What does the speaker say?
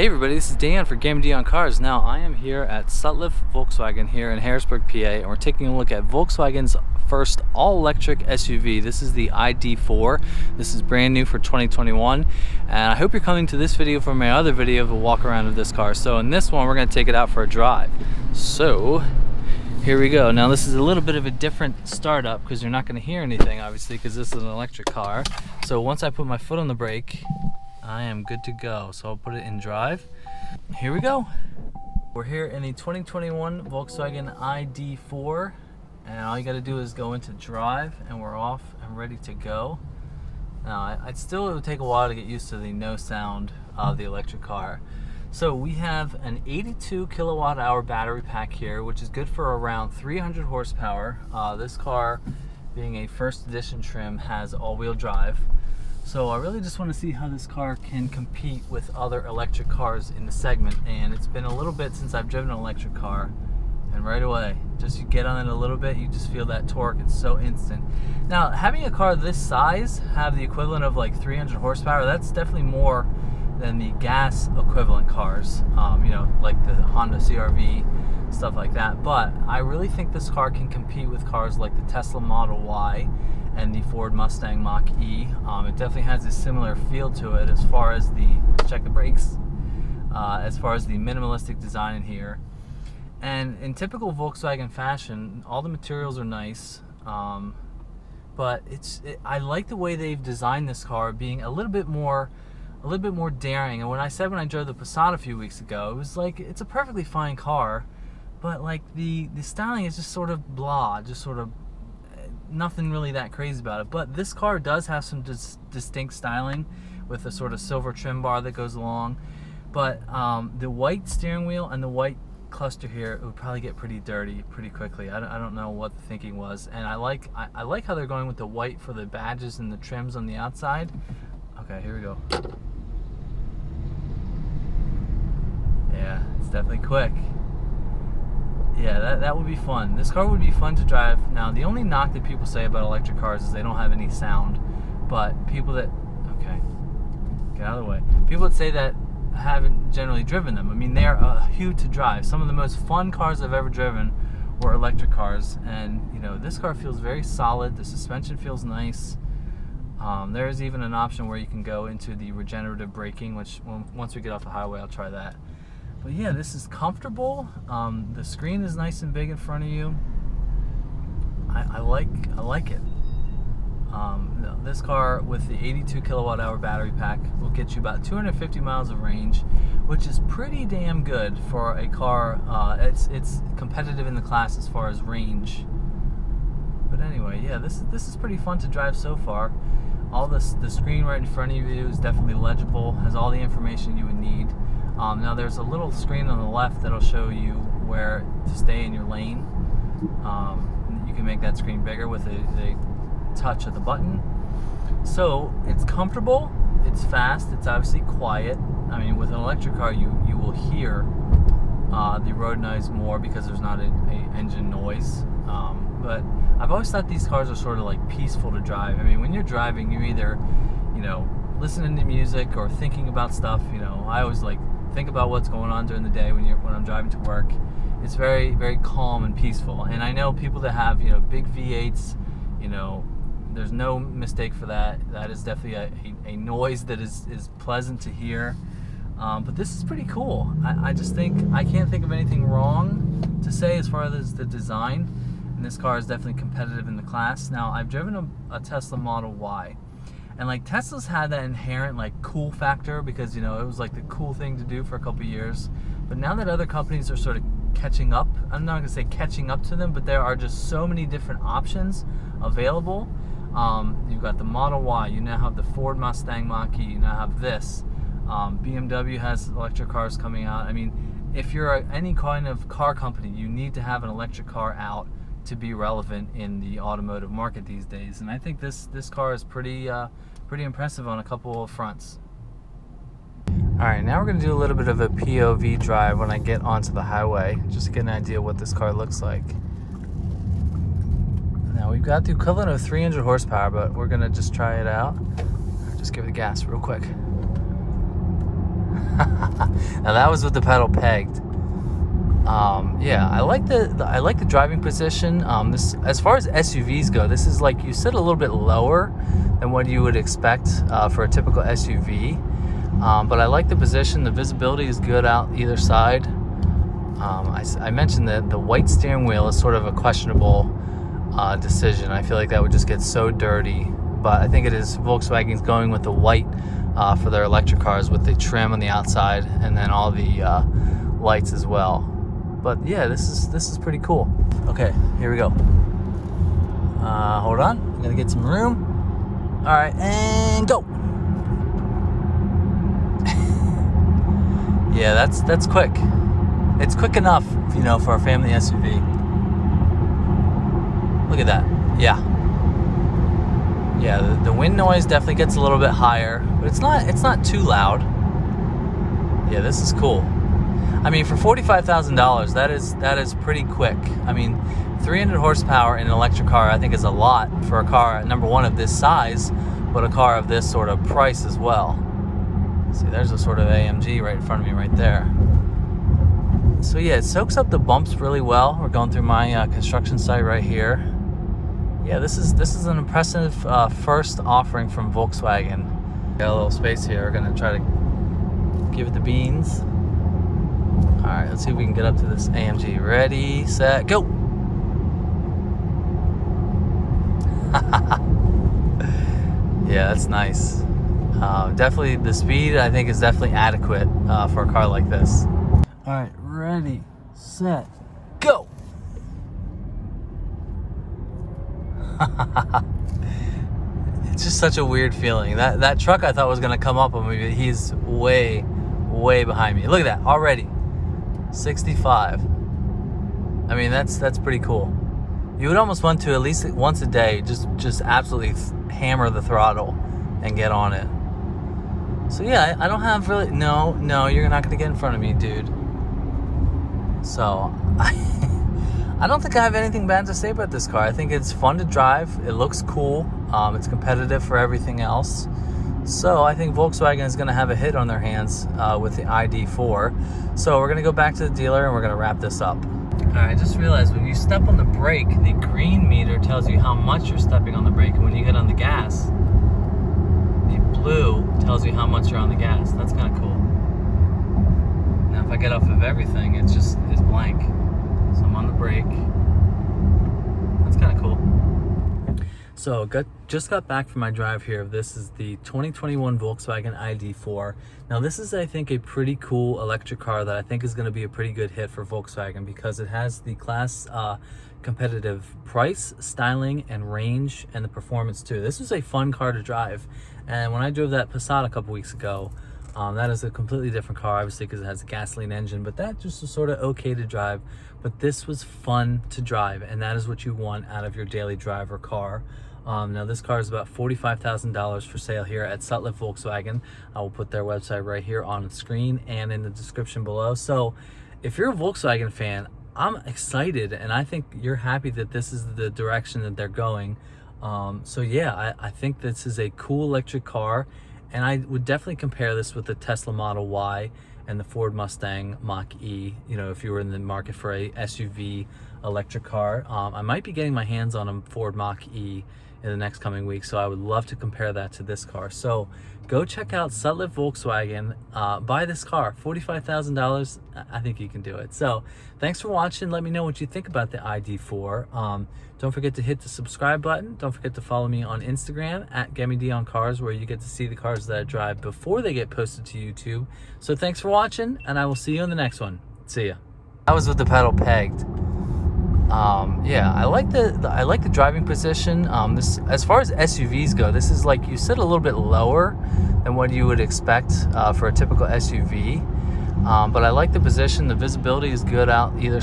Hey everybody, this is Dan for GemmyD on Cars. Now I am here at Sutliff Volkswagen here in Harrisburg, PA, and we're taking a look at Volkswagen's first all-electric SUV. This is the ID.4. This is brand new for 2021, and I hope you're coming to this video for my other video of a walk around of this car. So in this one, we're going to take it out for a drive. So here we go. Now this is a little bit of a different startup because you're not going to hear anything, obviously, because this is an electric car. So once I put my foot on the brake, I am good to go. So I'll put it in drive. Here we go. We're here in the 2021 Volkswagen ID.4, and all you got to do is go into drive, and we're off and ready to go. Now, it would take a while to get used to the no sound of the electric car. So we have an 82 kilowatt hour battery pack here, which is good for around 300 horsepower. This car, being a first edition trim, has all-wheel drive. So I really just want to see how this car can compete with other electric cars in the segment, and it's been a little bit since I've driven an electric car, and right away, just you get on it a little bit, you just feel that torque. It's so instant. Now, having a car this size have the equivalent of like 300 horsepower, that's definitely more than the gas equivalent cars, you know, like the Honda CR-V, stuff like that. But I really think this car can compete with cars like the Tesla Model Y and the Ford Mustang Mach-E. It definitely has a similar feel to it as far as the, check the brakes, as far as the minimalistic design in here. And in typical Volkswagen fashion, all the materials are nice, but I like the way they've designed this car, being a little bit more daring. And when I drove the Passat a few weeks ago, it was like, it's a perfectly fine car, but like the styling is just sort of blah, just sort of nothing really that crazy about it. But this car does have some distinct styling with a sort of silver trim bar that goes along. But the white steering wheel and the white cluster here, it would probably get pretty dirty pretty quickly. I don't know what the thinking was. And I like how they're going with the white for the badges and the trims on the outside. Okay, here we go. Yeah, it's definitely quick. Yeah, that would be fun. This car would be fun to drive. Now, the only knock that people say about electric cars is they don't have any sound. But people that, okay, get out of the way. People that say that haven't generally driven them. I mean, they're huge to drive. Some of the most fun cars I've ever driven were electric cars. And, you know, this car feels very solid. The suspension feels nice. There is even an option where you can go into the regenerative braking, which once we get off the highway, I'll try that. But yeah, this is comfortable. The screen is nice and big in front of you. I like it. This car with the 82 kilowatt hour battery pack will get you about 250 miles of range, which is pretty damn good for a car. It's competitive in the class as far as range. But anyway, yeah, this is pretty fun to drive so far. All the screen right in front of you is definitely legible, has all the information you would need. Now there's a little screen on the left that'll show you where to stay in your lane. You can make that screen bigger with a touch of the button. So it's comfortable, it's fast, it's obviously quiet. I mean, with an electric car, you will hear the road noise more because there's not a engine noise. But I've always thought these cars are sort of like peaceful to drive. I mean, when you're driving, you're either, you know, listening to music or thinking about stuff. You know, I always like think about what's going on during the day when I'm driving to work. It's very, very calm and peaceful. And I know people that have, you know, big V8s, you know, there's no mistake for that. That is definitely a noise that is pleasant to hear. But this is pretty cool. I just think, I can't think of anything wrong to say as far as the design. And this car is definitely competitive in the class. Now, I've driven a Tesla Model Y. And like Tesla's had that inherent like cool factor because, you know, it was like the cool thing to do for a couple years. But now that other companies are sort of catching up, I'm not gonna say catching up to them, but there are just so many different options available. You've got the Model Y, you now have the Ford Mustang Mach-E, you now have this. BMW has electric cars coming out. I mean, if you're any kind of car company, you need to have an electric car out to be relevant in the automotive market these days. And I think this car is pretty impressive on a couple of fronts. Alright, now we're going to do a little bit of a POV drive when I get onto the highway, just to get an idea of what this car looks like. Now we've got the equivalent of 300 horsepower, but we're going to just try it out. Just give it the gas real quick. Now that was with the pedal pegged. Yeah, I like the driving position. This, as far as SUVs go, this is, like you said, a little bit lower than what you would expect for a typical SUV. But I like the position. The visibility is good out either side. I mentioned that the white steering wheel is sort of a questionable decision. I feel like that would just get so dirty. But I think it is Volkswagen's going with the white for their electric cars, with the trim on the outside and then all the lights as well. But yeah, this is pretty cool. Okay, here we go. Hold on, I'm gonna get some room. All right, and go. Yeah, that's quick. It's quick enough, you know, for a family SUV. Look at that. Yeah, the wind noise definitely gets a little bit higher, but it's not too loud. Yeah, this is cool. I mean, for $45,000, that is pretty quick. I mean, 300 horsepower in an electric car, I think, is a lot for a car, number one, of this size, but a car of this sort of price as well. See, there's a sort of AMG right in front of me right there. So yeah, it soaks up the bumps really well. We're going through my construction site right here. Yeah, this is an impressive first offering from Volkswagen. Got a little space here. We're gonna try to give it the beans. All right, let's see if we can get up to this AMG. Ready, set, go. Yeah, that's nice. Definitely, the speed, I think, is definitely adequate for a car like this. All right, ready, set, go. It's just such a weird feeling. That truck I thought was gonna come up on me, but he's way behind me. Look at that already. 65. I mean, that's pretty cool. You would almost want to, at least once a day, just absolutely hammer the throttle and get on it. So yeah, I don't have really, no, you're not gonna get in front of me, dude. So I don't think I have anything bad to say about this car. I think it's fun to drive. It looks cool. It's competitive for everything else. So I think Volkswagen is going to have a hit on their hands with the ID.4. So we're going to go back to the dealer and we're going to wrap this up. All right, I just realized when you step on the brake, the green meter tells you how much you're stepping on the brake. And when you get on the gas, the blue tells you how much you're on the gas. That's kind of cool. Now if I get off of everything, it's blank. So I'm on the brake. That's kind of cool. So just got back from my drive here. This is the 2021 Volkswagen ID.4. Now this is, I think, a pretty cool electric car that I think is going to be a pretty good hit for Volkswagen because it has the class competitive price, styling, and range, and the performance too. This is a fun car to drive. And when I drove that Passat a couple weeks ago, that is a completely different car, obviously, because it has a gasoline engine, but that just was sort of okay to drive. But this was fun to drive, and that is what you want out of your daily driver car. Now this car is about $45,000 for sale here at Sutliff Volkswagen. I will put their website right here on the screen and in the description below. So if you're a Volkswagen fan, I'm excited, and I think you're happy that this is the direction that they're going. So yeah, I think this is a cool electric car, and I would definitely compare this with the Tesla Model Y and the Ford Mustang Mach-E, you know, if you were in the market for a SUV electric car. I might be getting my hands on a Ford Mach-E in the next coming weeks, so I would love to compare that to this car. So go check out Sutliff Volkswagen, buy this car, $45,000, I think you can do it. So thanks for watching. Let me know what you think about the ID.4. Don't forget to hit the subscribe button. Don't forget to follow me on Instagram at GemmyD on Cars, where you get to see the cars that I drive before they get posted to YouTube. So thanks for watching, and I will see you in the next one. See ya. I was with the pedal pegged. Yeah, I like the driving position. This, as far as SUVs go, this is, like you said, a little bit lower than what you would expect for a typical SUV. But I like the position. The visibility is good out either